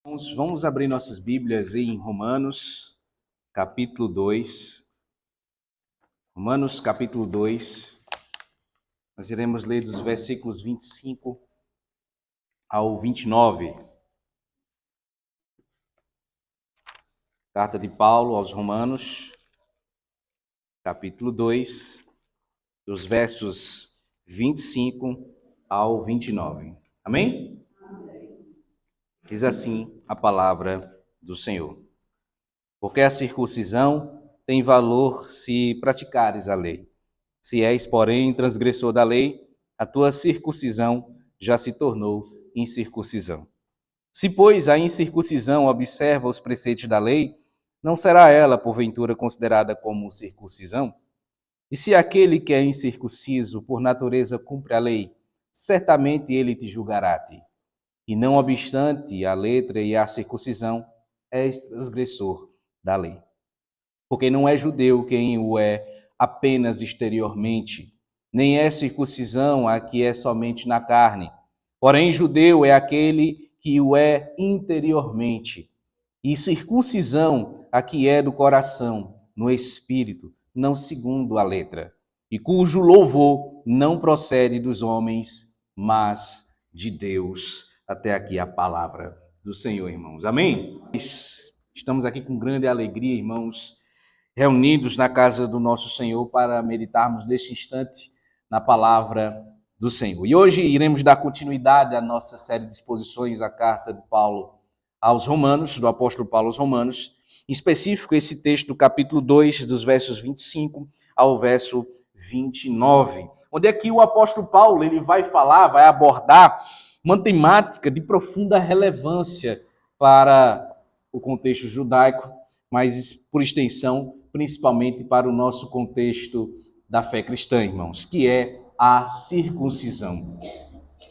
Vamos abrir nossas Bíblias em Romanos, capítulo 2. Romanos, capítulo 2. Nós iremos ler dos versículos 25 ao 29. Carta de Paulo aos Romanos, capítulo 2, dos versos 25 ao 29. Amém? Diz assim a palavra do Senhor. Porque a circuncisão tem valor se praticares a lei. Se és, porém, transgressor da lei, a tua circuncisão já se tornou incircuncisão. Se, pois, a incircuncisão observa os preceitos da lei, não será ela, porventura, considerada como circuncisão? E se aquele que é incircunciso, por natureza, cumpre a lei, certamente ele te julgará a ti. E não obstante a letra e a circuncisão, és transgressor da lei. Porque não é judeu quem o é apenas exteriormente, nem é circuncisão a que é somente na carne. Porém, judeu é aquele que o é interiormente, e circuncisão a que é do coração, no espírito, não segundo a letra, e cujo louvor não procede dos homens, mas de Deus. Até aqui a palavra do Senhor, irmãos. Amém? Estamos aqui com grande alegria, irmãos, reunidos na casa do nosso Senhor para meditarmos neste instante na palavra do Senhor. E hoje iremos dar continuidade à nossa série de exposições à carta de Paulo aos Romanos, do apóstolo Paulo aos Romanos, em específico esse texto do capítulo 2, dos versos 25 ao verso 29, onde aqui o apóstolo Paulo ele vai abordar uma temática de profunda relevância para o contexto judaico, mas por extensão, principalmente para o nosso contexto da fé cristã, irmãos, que é a circuncisão.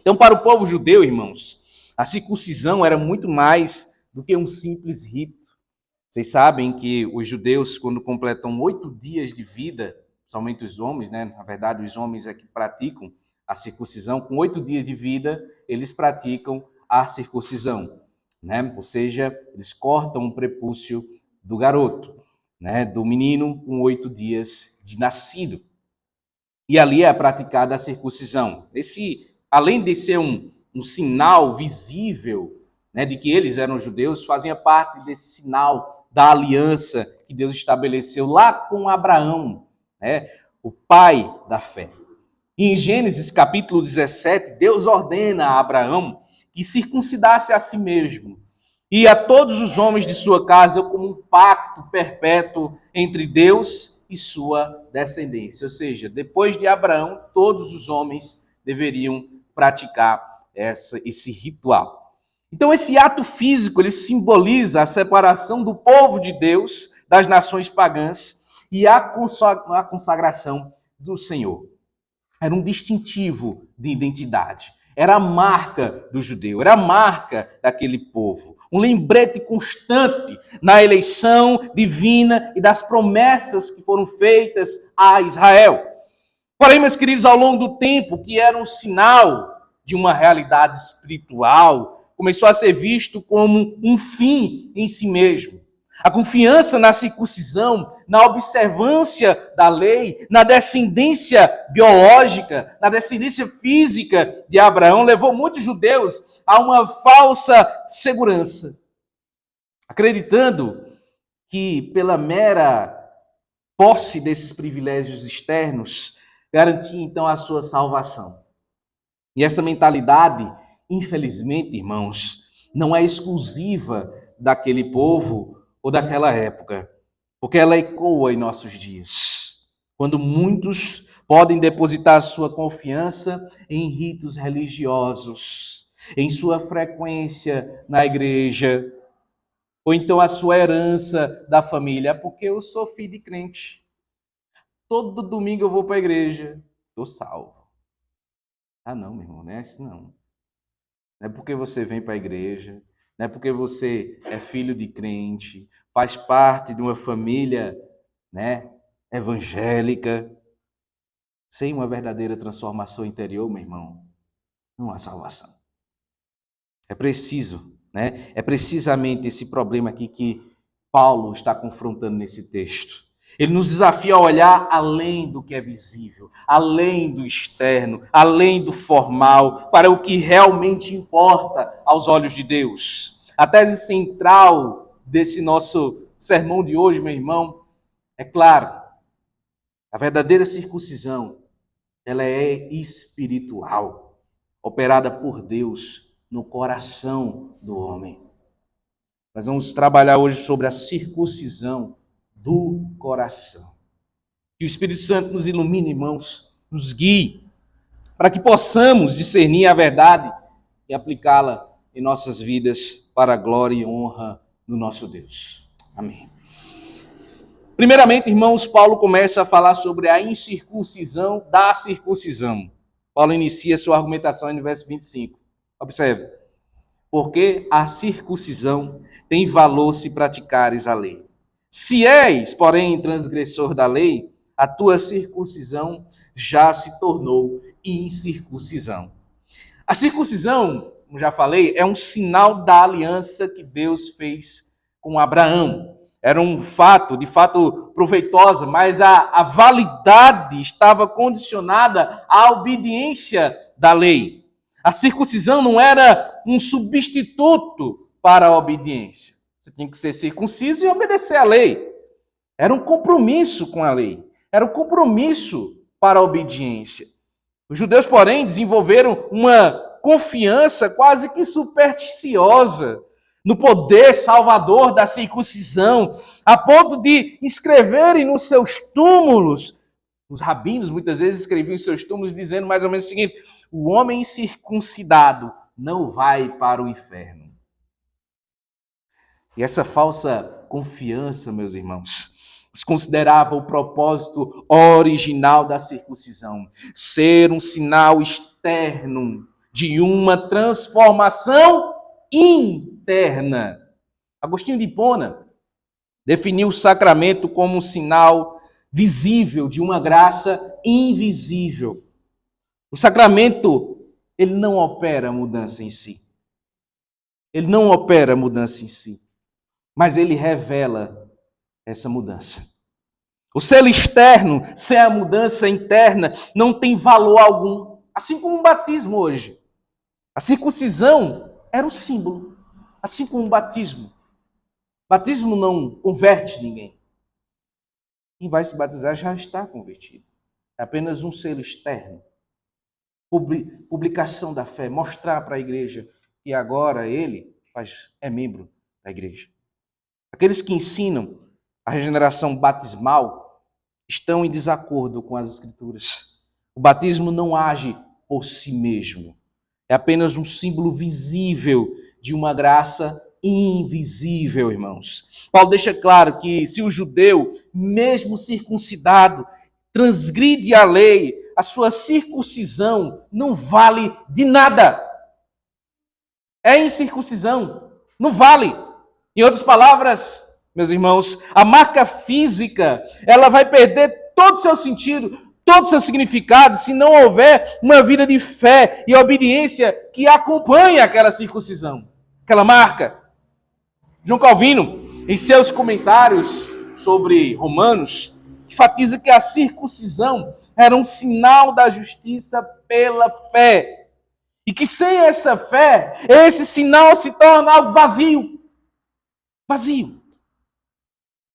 Então, para o povo judeu, irmãos, a circuncisão era muito mais do que um simples rito. Vocês sabem que os judeus, quando completam 8 dias de vida, somente os homens, né? Na verdade, os homens é que praticam a circuncisão, com 8 dias de vida, eles praticam a circuncisão, né? Ou seja, eles cortam o prepúcio do garoto, né? Do menino com 8 dias de nascido. E ali é praticada a circuncisão. Além de ser um sinal visível, né, de que eles eram judeus, fazia parte desse sinal da aliança que Deus estabeleceu lá com Abraão, né, o pai da fé. E em Gênesis capítulo 17, Deus ordena a Abraão que circuncidasse a si mesmo e a todos os homens de sua casa como um pacto perpétuo entre Deus e sua descendência. Ou seja, depois de Abraão, todos os homens deveriam praticar esse ritual. Então, esse ato físico, ele simboliza a separação do povo de Deus das nações pagãs e a consagração do Senhor. Era um distintivo de identidade. Era a marca do judeu, era a marca daquele povo. Um lembrete constante na eleição divina e das promessas que foram feitas a Israel. Porém, meus queridos, ao longo do tempo, que era um sinal de uma realidade espiritual, começou a ser visto como um fim em si mesmo. A confiança na circuncisão, na observância da lei, na descendência biológica, na descendência física de Abraão, levou muitos judeus a uma falsa segurança, acreditando que pela mera posse desses privilégios externos, garantia então a sua salvação. E essa mentalidade, infelizmente, irmãos, não é exclusiva daquele povo ou daquela época, porque ela ecoa em nossos dias, quando muitos podem depositar sua confiança em ritos religiosos, em sua frequência na igreja, ou então a sua herança da família, porque eu sou filho de crente. Todo domingo eu vou para a igreja, estou salvo. Ah, não, meu irmão, não é assim não. Não é porque você vem para a igreja, não é porque você é filho de crente, faz parte de uma família, né, evangélica, sem uma verdadeira transformação interior, meu irmão, não há salvação. É preciso né? É precisamente esse problema aqui que Paulo está confrontando nesse texto. Ele nos desafia a olhar além do que é visível, além do externo, além do formal, para o que realmente importa aos olhos de Deus. A tese central desse nosso sermão de hoje, meu irmão, é claro, a verdadeira circuncisão, ela é espiritual, operada por Deus no coração do homem. Nós vamos trabalhar hoje sobre a circuncisão do coração. Que o Espírito Santo nos ilumine, irmãos, nos guie, para que possamos discernir a verdade e aplicá-la em nossas vidas para a glória e honra do nosso Deus. Amém. Primeiramente, irmãos, Paulo começa a falar sobre a incircuncisão da circuncisão. Paulo inicia sua argumentação no verso 25. Observe. Porque a circuncisão tem valor se praticares a lei. Se és, porém, transgressor da lei, a tua circuncisão já se tornou incircuncisão. A circuncisão, como já falei, é um sinal da aliança que Deus fez com Abraão. Era um fato, de fato, proveitosa, mas a validade estava condicionada à obediência da lei. A circuncisão não era um substituto para a obediência. Você tinha que ser circunciso e obedecer à lei. Era um compromisso com a lei. Era um compromisso para a obediência. Os judeus, porém, desenvolveram uma confiança quase que supersticiosa no poder salvador da circuncisão, a ponto de escreverem nos seus túmulos. Os rabinos muitas vezes escreviam em seus túmulos dizendo mais ou menos o seguinte: o homem circuncidado não vai para o inferno. E essa falsa confiança, meus irmãos, desconsiderava o propósito original da circuncisão, ser um sinal externo de uma transformação interna. Agostinho de Hipona definiu o sacramento como um sinal visível de uma graça invisível. O sacramento, ele não opera mudança em si. Ele não opera mudança em si, mas ele revela essa mudança. O selo externo, sem a mudança interna, não tem valor algum. Assim como o batismo hoje. A circuncisão era o símbolo, assim como o batismo. O batismo não converte ninguém. Quem vai se batizar já está convertido. É apenas um selo externo. Publicação da fé, mostrar para a igreja que agora ele é membro da igreja. Aqueles que ensinam a regeneração batismal estão em desacordo com as Escrituras. O batismo não age por si mesmo. É apenas um símbolo visível de uma graça invisível, irmãos. Paulo deixa claro que se o judeu, mesmo circuncidado, transgride a lei, a sua circuncisão não vale de nada. É incircuncisão, não vale. Em outras palavras, meus irmãos, a marca física, ela vai perder todo o seu sentido, todo o seu significado, se não houver uma vida de fé e obediência que acompanhe aquela circuncisão, aquela marca. João Calvino, em seus comentários sobre Romanos, enfatiza que a circuncisão era um sinal da justiça pela fé. E que sem essa fé, esse sinal se torna algo vazio. Vazio.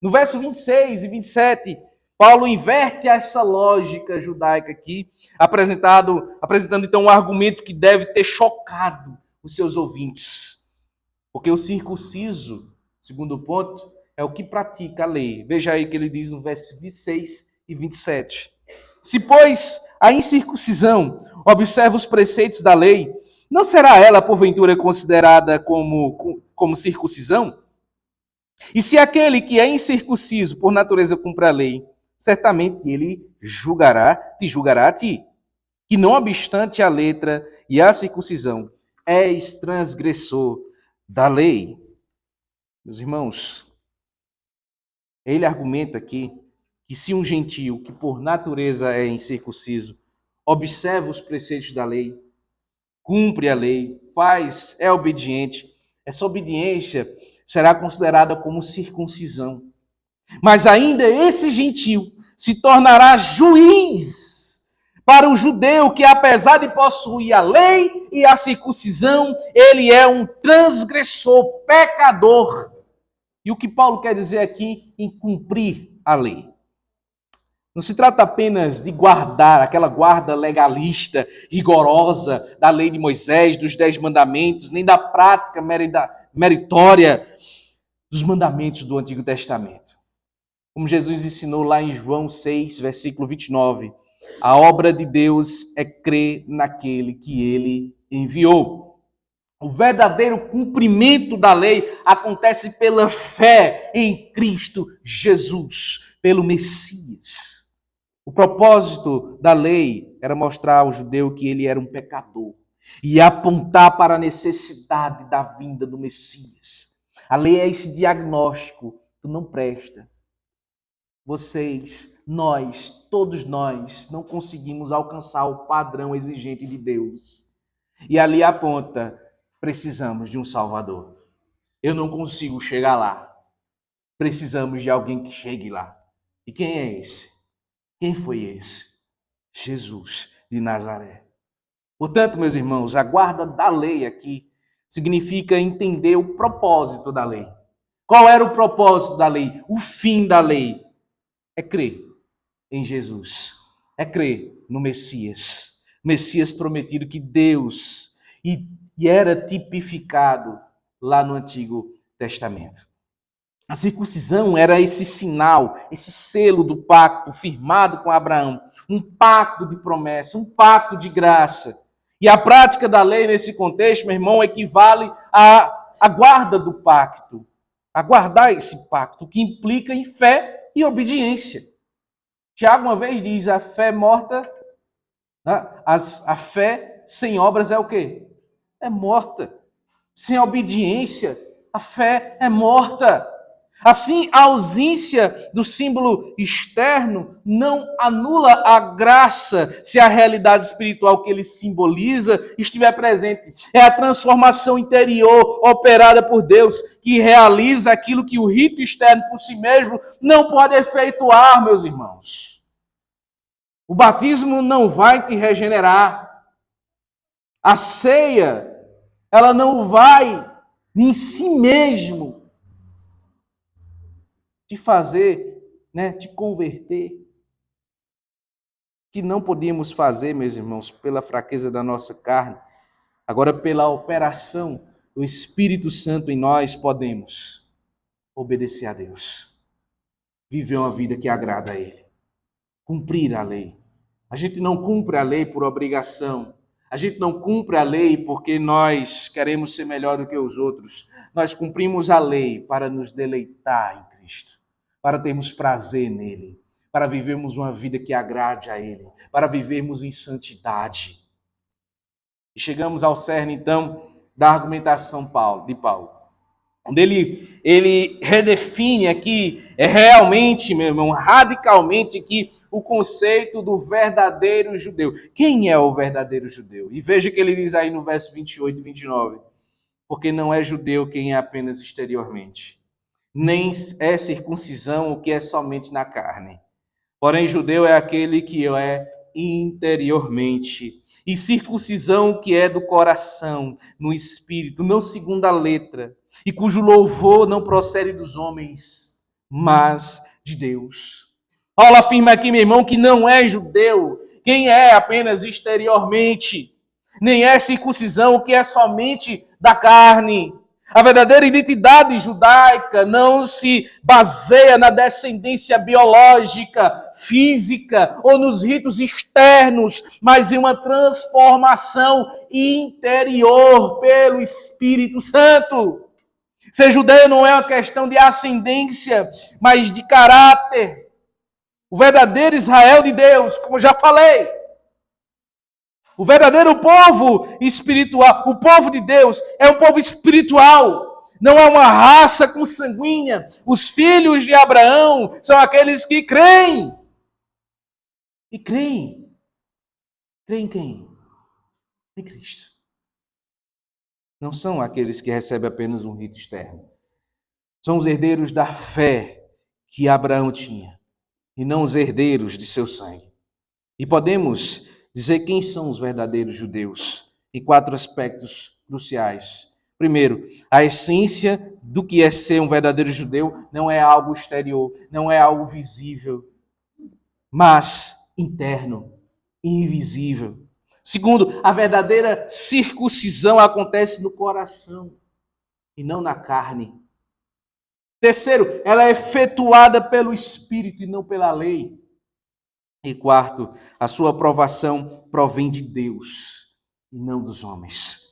No verso 26 e 27, Paulo inverte essa lógica judaica aqui, apresentando então um argumento que deve ter chocado os seus ouvintes. Porque o circunciso, segundo ponto, é o que pratica a lei. Veja aí o que ele diz no verso 26 e 27. Se, pois, a incircuncisão observa os preceitos da lei, não será ela, porventura, considerada como circuncisão? E se aquele que é incircunciso por natureza cumpre a lei, certamente ele te julgará a ti, que não obstante a letra e a circuncisão, és transgressor da lei. Meus irmãos, ele argumenta aqui que se um gentio que por natureza é incircunciso, observa os preceitos da lei, cumpre a lei, é obediente, Essa obediência será considerada como circuncisão. Mas ainda esse gentio se tornará juiz para o judeu que, apesar de possuir a lei e a circuncisão, ele é um transgressor, pecador. E o que Paulo quer dizer aqui em cumprir a lei? Não se trata apenas de guardar aquela guarda legalista, rigorosa da lei de Moisés, dos 10 mandamentos, nem da prática meritória dos mandamentos do Antigo Testamento. Como Jesus ensinou lá em João 6, versículo 29, a obra de Deus é crer naquele que ele enviou. O verdadeiro cumprimento da lei acontece pela fé em Cristo Jesus, pelo Messias. O propósito da lei era mostrar ao judeu que ele era um pecador e apontar para a necessidade da vinda do Messias. A lei é esse diagnóstico: tu não presta. Vocês, nós, todos nós, não conseguimos alcançar o padrão exigente de Deus. E ali aponta: precisamos de um Salvador. Eu não consigo chegar lá. Precisamos de alguém que chegue lá. E quem é esse? Quem foi esse? Jesus de Nazaré. Portanto, meus irmãos, a guarda da lei aqui significa entender o propósito da lei. Qual era o propósito da lei? O fim da lei é crer em Jesus, é crer no Messias. Messias prometido que Deus e era tipificado lá no Antigo Testamento. A circuncisão era esse sinal, esse selo do pacto firmado com Abraão, um pacto de promessa, um pacto de graça. E a prática da lei nesse contexto, meu irmão, equivale à guarda do pacto, a guardar esse pacto, que implica em fé e obediência. Tiago uma vez diz: a fé morta, a fé sem obras é o quê? É morta. Sem obediência, a fé é morta. Assim, a ausência do símbolo externo não anula a graça se a realidade espiritual que ele simboliza estiver presente. É a transformação interior operada por Deus que realiza aquilo que o rito externo por si mesmo não pode efetuar, meus irmãos. O batismo não vai te regenerar. A ceia, ela não vai em si mesmo te fazer, te converter. Que não podíamos fazer, meus irmãos, pela fraqueza da nossa carne. Agora, pela operação do Espírito Santo em nós, podemos obedecer a Deus. Viver uma vida que agrada a Ele. Cumprir a lei. A gente não cumpre a lei por obrigação. A gente não cumpre a lei porque nós queremos ser melhor do que os outros. Nós cumprimos a lei para nos deleitar em Cristo, para termos prazer nele, para vivermos uma vida que agrade a Ele, para vivermos em santidade. E chegamos ao cerne, então, da argumentação de Paulo, onde ele redefine aqui, realmente, meu irmão, radicalmente aqui, o conceito do verdadeiro judeu. Quem é o verdadeiro judeu? E veja que ele diz aí no verso 28 e 29, porque não é judeu quem é apenas exteriormente, nem é circuncisão o que é somente na carne. Porém, judeu é aquele que é interiormente, e circuncisão o que é do coração, no espírito, não segundo a letra, e cujo louvor não procede dos homens, mas de Deus. Paulo afirma aqui, meu irmão, que não é judeu quem é apenas exteriormente, nem é circuncisão o que é somente da carne. A verdadeira identidade judaica não se baseia na descendência biológica, física ou nos ritos externos, mas em uma transformação interior pelo Espírito Santo. Ser judeu não é uma questão de ascendência, mas de caráter. O verdadeiro Israel de Deus, como eu já falei, o verdadeiro povo espiritual, o povo de Deus, é um povo espiritual. Não é uma raça consanguínea. Os filhos de Abraão são aqueles que creem. E creem. Creem em quem? Em Cristo. não são aqueles que recebem apenas um rito externo. São os herdeiros da fé que Abraão tinha, e não os herdeiros de seu sangue. E podemos dizer quem são os verdadeiros judeus em 4 aspectos cruciais. Primeiro, a essência do que é ser um verdadeiro judeu não é algo exterior, não é algo visível, mas interno, invisível. Segundo, a verdadeira circuncisão acontece no coração e não na carne. Terceiro, ela é efetuada pelo Espírito e não pela lei. E quarto, a sua aprovação provém de Deus e não dos homens.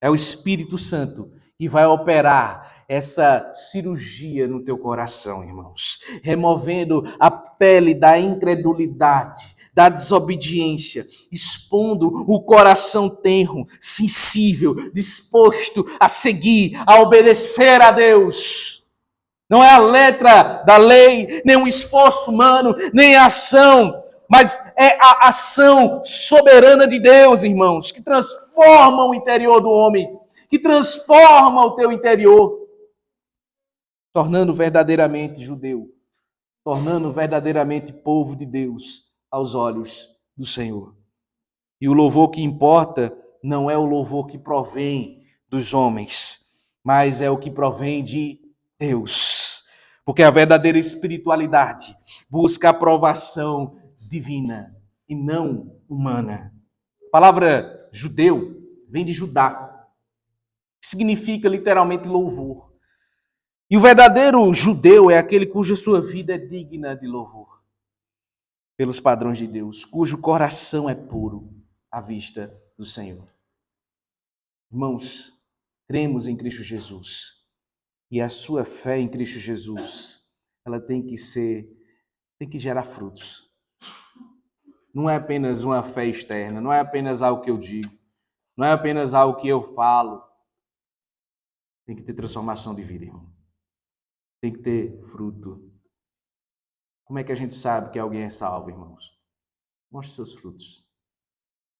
É o Espírito Santo que vai operar essa cirurgia no teu coração, irmãos, removendo a pele da incredulidade, da desobediência, expondo o coração tenro, sensível, disposto a seguir, a obedecer a Deus. Não é a letra da lei, nem um esforço humano, nem a ação, mas é a ação soberana de Deus, irmãos, que transforma o interior do homem, que transforma o teu interior, tornando verdadeiramente judeu, tornando verdadeiramente povo de Deus aos olhos do Senhor. E o louvor que importa não é o louvor que provém dos homens, mas é o que provém de Deus. Porque a verdadeira espiritualidade busca a aprovação divina e não humana. A palavra judeu vem de Judá, que significa literalmente louvor. E o verdadeiro judeu é aquele cuja sua vida é digna de louvor, pelos padrões de Deus, cujo coração é puro à vista do Senhor. Irmãos, cremos em Cristo Jesus. E a sua fé em Cristo Jesus, ela tem que gerar frutos. Não é apenas uma fé externa, não é apenas algo que eu digo, não é apenas algo que eu falo. Tem que ter transformação de vida, irmão. Tem que ter fruto. Como é que a gente sabe que alguém é salvo, irmãos? Mostre seus frutos.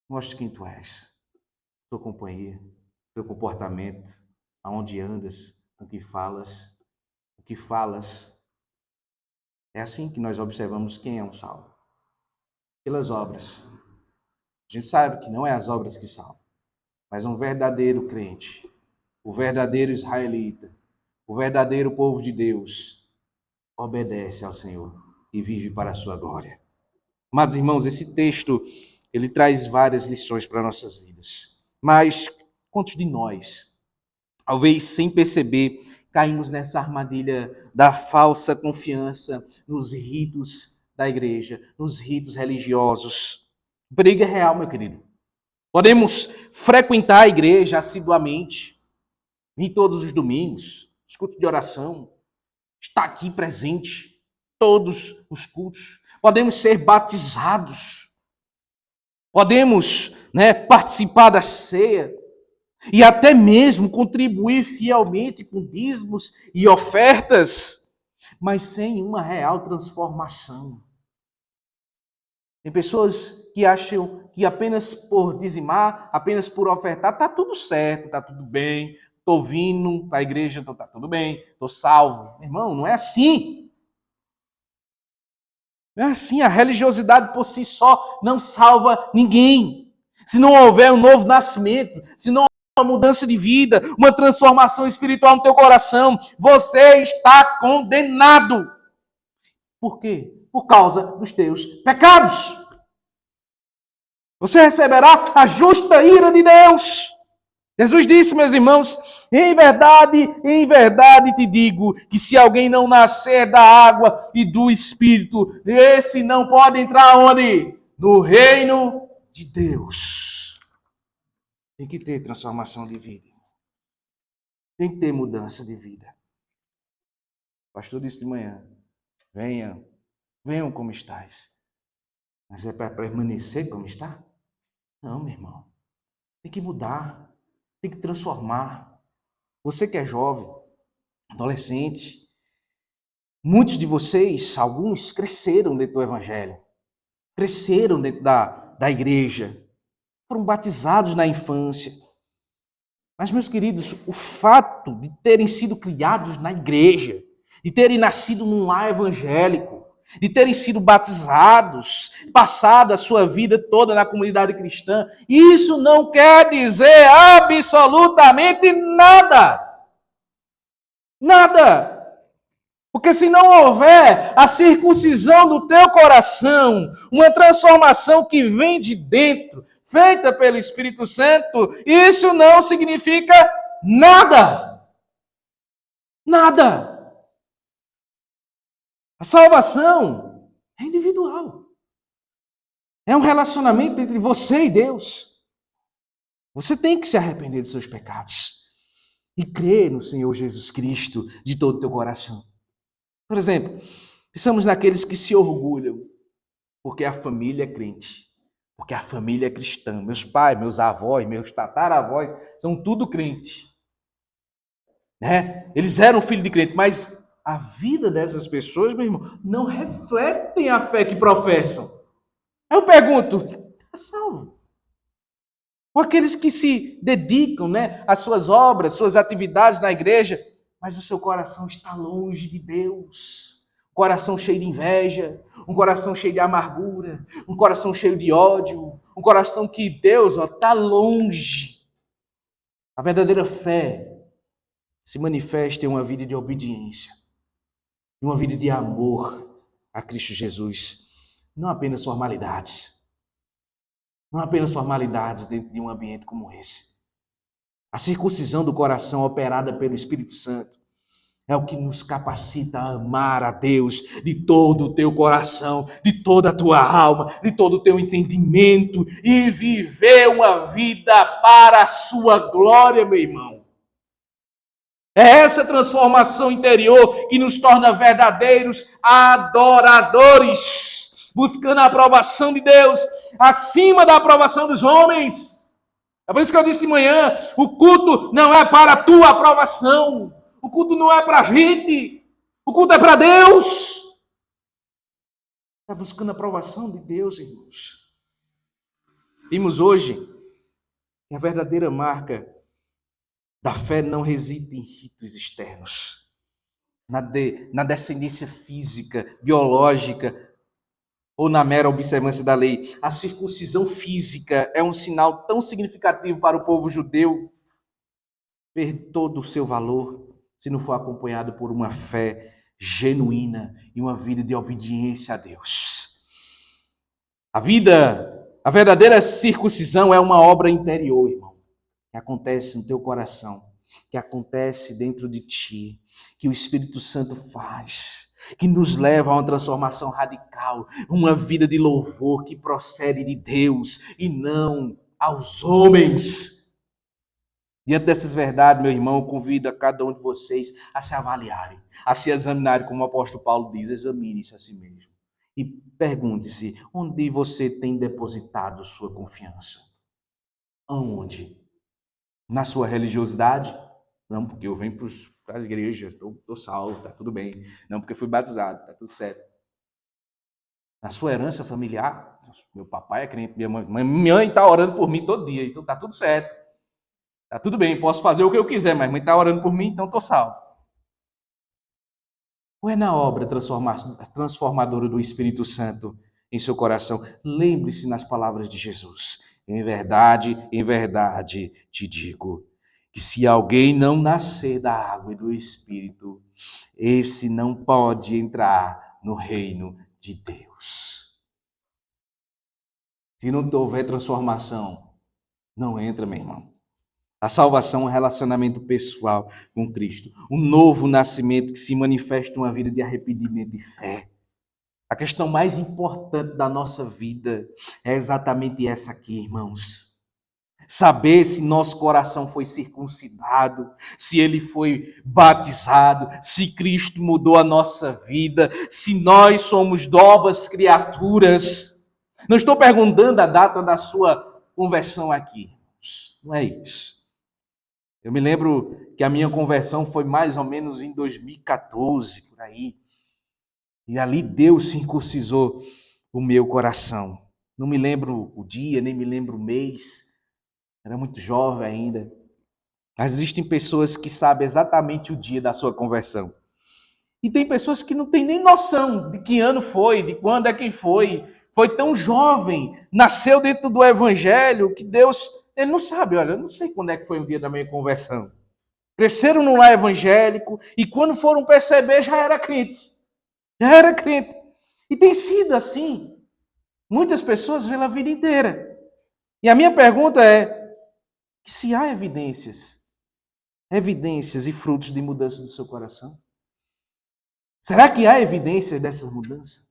Mostre quem tu és. Tua companhia, teu comportamento, aonde andas, com o que falas. O que falas. É assim que nós observamos quem é um salvo. Pelas obras. A gente sabe que não é as obras que salvam, mas um verdadeiro crente, o verdadeiro israelita, o verdadeiro povo de Deus, obedece ao Senhor e vive para a sua glória. Amados irmãos, esse texto, ele traz várias lições para nossas vidas. Mas, quantos de nós, talvez sem perceber, caímos nessa armadilha da falsa confiança nos ritos da igreja, nos ritos religiosos? O perigo é real, meu querido. Podemos frequentar a igreja assiduamente, ir todos os domingos, escuta de oração, estar aqui presente, todos os cultos. Podemos ser batizados, podemos participar da ceia e até mesmo contribuir fielmente com dízimos e ofertas, mas sem uma real transformação. Tem pessoas que acham que apenas por dizimar, apenas por ofertar, está tudo certo, está tudo bem, estou vindo para a igreja, então está tudo bem, estou salvo. Irmão, não é assim. Não é assim, a religiosidade por si só não salva ninguém. Se não houver um novo nascimento, se não houver uma mudança de vida, uma transformação espiritual no teu coração, você está condenado. Por quê? Por causa dos teus pecados. Você receberá a justa ira de Deus. Jesus disse, meus irmãos, em verdade te digo que se alguém não nascer da água e do Espírito, esse não pode entrar onde? No reino de Deus. Tem que ter transformação de vida. Tem que ter mudança de vida. O pastor disse de manhã, venham como estáis. Mas é para permanecer como está? Não, meu irmão. Tem que mudar. Tem que transformar. Você que é jovem, adolescente, muitos de vocês, alguns, cresceram dentro do Evangelho. Cresceram dentro da igreja. Foram batizados na infância. Mas, meus queridos, o fato de terem sido criados na igreja, de terem nascido num lar evangélico, de terem sido batizados, passado a sua vida toda na comunidade cristã, isso não quer dizer absolutamente nada. Nada. Porque se não houver a circuncisão do teu coração, uma transformação que vem de dentro, feita pelo Espírito Santo, isso não significa nada. Nada. A salvação é individual. É um relacionamento entre você e Deus. Você tem que se arrepender dos seus pecados e crer no Senhor Jesus Cristo de todo o teu coração. Por exemplo, pensamos naqueles que se orgulham porque a família é crente, porque a família é cristã. Meus pais, meus avós, meus tataravós são tudo crente. Né? Eles eram filhos de crente, mas a vida dessas pessoas, meu irmão, não refletem a fé que professam. Eu pergunto, está salvo? Ou aqueles que se dedicam, né, às suas obras, suas atividades na igreja, mas o seu coração está longe de Deus. Um coração cheio de inveja, um coração cheio de amargura, um coração cheio de ódio, um coração que Deus está longe. A verdadeira fé se manifesta em uma vida de obediência, em uma vida de amor a Cristo Jesus. Não apenas formalidades. Não apenas formalidades dentro de um ambiente como esse. A circuncisão do coração operada pelo Espírito Santo é o que nos capacita a amar a Deus de todo o teu coração, de toda a tua alma, de todo o teu entendimento e viver uma vida para a sua glória, meu irmão. É essa transformação interior que nos torna verdadeiros adoradores, buscando a aprovação de Deus acima da aprovação dos homens. É por isso que eu disse de manhã, o culto não é para a tua aprovação. O culto não é para a gente. O culto é para Deus. Está buscando a aprovação de Deus, irmãos. Vimos hoje que a verdadeira marca da fé não reside em ritos externos, na descendência física, biológica, ou na mera observância da lei. A circuncisão física é um sinal tão significativo para o povo judeu, perde todo o seu valor se não for acompanhado por uma fé genuína e uma vida de obediência a Deus. A verdadeira circuncisão é uma obra interior, irmão, que acontece no teu coração, que acontece dentro de ti, que o Espírito Santo faz, que nos leva a uma transformação radical, uma vida de louvor que procede de Deus e não aos homens. Diante dessas verdades, meu irmão, eu convido a cada um de vocês a se avaliarem, a se examinarem, como o apóstolo Paulo diz, examine-se a si mesmo. E pergunte-se, onde você tem depositado sua confiança? Aonde? Na sua religiosidade? Não, porque eu venho para as igrejas, estou salvo, está tudo bem. Não, porque fui batizado, está tudo certo. Na sua herança familiar? Meu papai é crente, minha mãe está orando por mim todo dia, então está tudo certo. Tá tudo bem, posso fazer o que eu quiser, mas mãe está orando por mim, então estou salvo. Ou é na obra transformadora do Espírito Santo em seu coração? Lembre-se nas palavras de Jesus. Em verdade, te digo, que se alguém não nascer da água e do Espírito, esse não pode entrar no reino de Deus. Se não houver transformação, não entra, meu irmão. A salvação é um relacionamento pessoal com Cristo. Um novo nascimento que se manifesta em uma vida de arrependimento e fé. A questão mais importante da nossa vida é exatamente essa aqui, irmãos. Saber se nosso coração foi circuncidado, se ele foi batizado, se Cristo mudou a nossa vida, se nós somos novas criaturas. Não estou perguntando a data da sua conversão aqui. Não é isso. Eu me lembro que a minha conversão foi mais ou menos em 2014, por aí. E ali Deus circuncisou o meu coração. Não me lembro o dia, nem me lembro o mês. Era muito jovem ainda. Mas existem pessoas que sabem exatamente o dia da sua conversão. E tem pessoas que não têm nem noção de que ano foi, de quando é que foi. Foi tão jovem, nasceu dentro do evangelho, que Deus, ele não sabe, olha, eu não sei quando é que foi o dia da minha conversão. Cresceram num lar evangélico e quando foram perceber já era crente. Já era crente. E tem sido assim. Muitas pessoas pela vida inteira. E a minha pergunta é, se há evidências e frutos de mudança do seu coração? Será que há evidências dessas mudanças?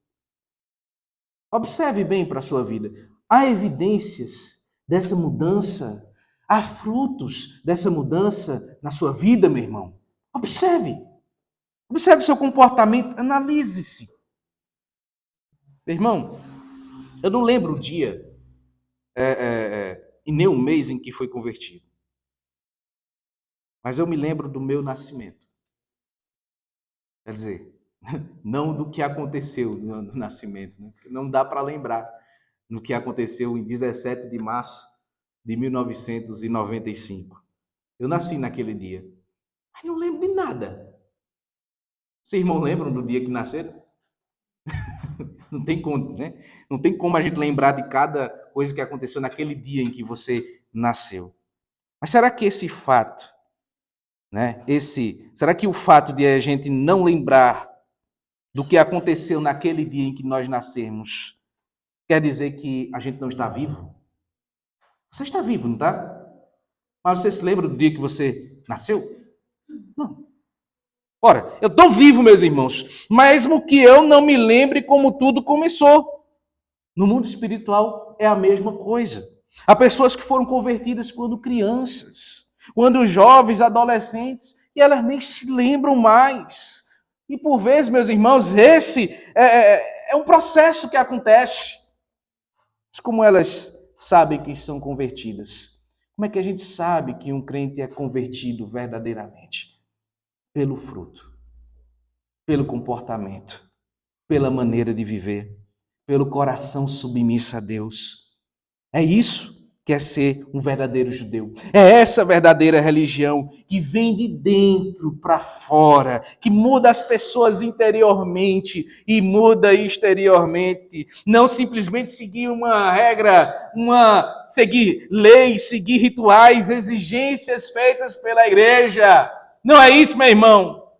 Observe bem para a sua vida. Há evidências dessa mudança? Há frutos dessa mudança na sua vida, meu irmão? Observe. Observe seu comportamento, analise-se. Meu irmão, eu não lembro o dia e nem o mês em que foi convertido. Mas eu me lembro do meu nascimento. Quer dizer, não do que aconteceu no nascimento, né? Porque não dá para lembrar no que aconteceu em 17 de março de 1995. Eu nasci naquele dia, mas não lembro de nada. Vocês irmãos lembram do dia que nasceram? Não tem como, né? Não tem como a gente lembrar de cada coisa que aconteceu naquele dia em que você nasceu. Mas será que esse fato, né? Será que o fato de a gente não lembrar do que aconteceu naquele dia em que nós nascemos quer dizer que a gente não está vivo? Você está vivo, não está? Mas você se lembra do dia que você nasceu? Não. Ora, eu estou vivo, meus irmãos, mesmo que eu não me lembre como tudo começou. No mundo espiritual é a mesma coisa. Há pessoas que foram convertidas quando crianças, quando jovens, adolescentes, e elas nem se lembram mais. E por vezes, meus irmãos, esse é um processo que acontece. Mas como elas sabem que são convertidas? Como é que a gente sabe que um crente é convertido verdadeiramente? Pelo fruto, pelo comportamento, pela maneira de viver, pelo coração submisso a Deus. É isso que é ser um verdadeiro judeu. É essa verdadeira religião que vem de dentro para fora, que muda as pessoas interiormente e muda exteriormente. Não simplesmente seguir uma regra, seguir leis, seguir rituais, exigências feitas pela igreja. Não é isso, meu irmão.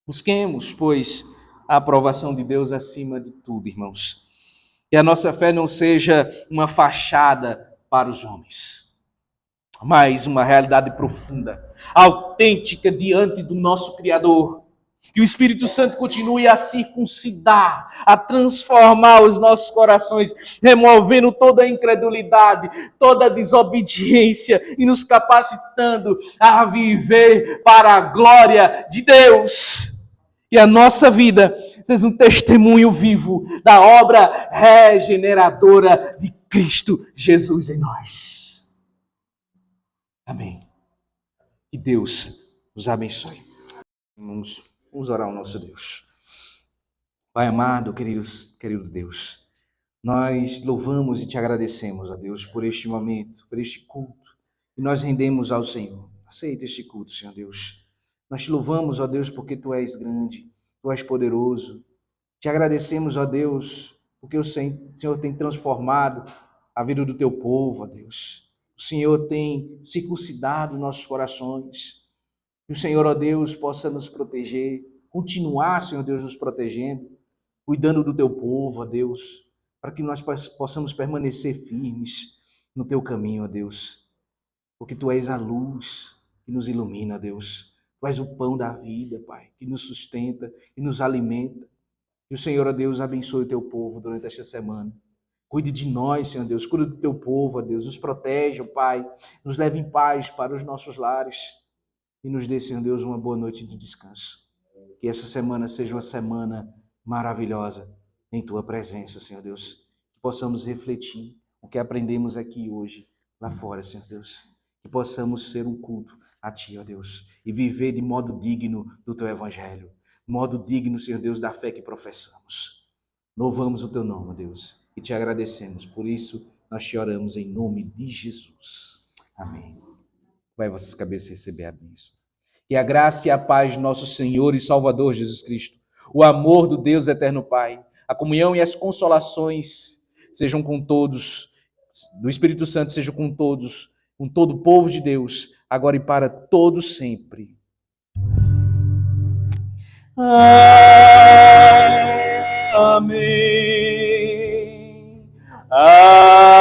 Busquemos, pois, a aprovação de Deus acima de tudo, irmãos. Que a nossa fé não seja uma fachada para os homens, mas uma realidade profunda, autêntica diante do nosso Criador. Que o Espírito Santo continue a circuncidar, a transformar os nossos corações, removendo toda a incredulidade, toda a desobediência e nos capacitando a viver para a glória de Deus. E a nossa vida seja um testemunho vivo da obra regeneradora de Cristo Jesus em nós. Amém. Que Deus nos abençoe. Vamos orar ao nosso Deus. Pai amado, querido Deus, nós louvamos e te agradecemos, ó Deus, por este momento, por este culto, e nós rendemos ao Senhor. Aceita este culto, Senhor Deus. Nós te louvamos, ó Deus, porque tu és grande, tu és poderoso. Te agradecemos, ó Deus, porque o Senhor tem transformado a vida do teu povo, ó Deus. O Senhor tem circuncidado nossos corações. Que o Senhor, ó Deus, possa nos proteger, continuar, Senhor Deus, nos protegendo, cuidando do teu povo, ó Deus, para que nós possamos permanecer firmes no teu caminho, ó Deus. Porque tu és a luz que nos ilumina, ó Deus. Tu és o pão da vida, Pai, que nos sustenta e nos alimenta. Que o Senhor, ó Deus, abençoe o teu povo durante esta semana. Cuide de nós, Senhor Deus. Cuide do teu povo, ó Deus. Nos proteja, Pai. Nos leve em paz para os nossos lares. E nos dê, Senhor Deus, uma boa noite de descanso. Que essa semana seja uma semana maravilhosa em tua presença, Senhor Deus. Que possamos refletir o que aprendemos aqui hoje, lá fora, Senhor Deus. Que possamos ser um culto a ti, ó Deus. E viver de modo digno do teu evangelho. Modo digno, Senhor Deus, da fé que professamos. Louvamos o teu nome, Deus, e te agradecemos. Por isso, nós te oramos em nome de Jesus. Amém. Vai vossas cabeças receber a bênção. Que a graça e a paz de nosso Senhor e Salvador Jesus Cristo, o amor do Deus eterno Pai, a comunhão e as consolações sejam com todos, do Espírito Santo sejam com todos, com todo o povo de Deus, agora e para todos sempre. Amém. Amém.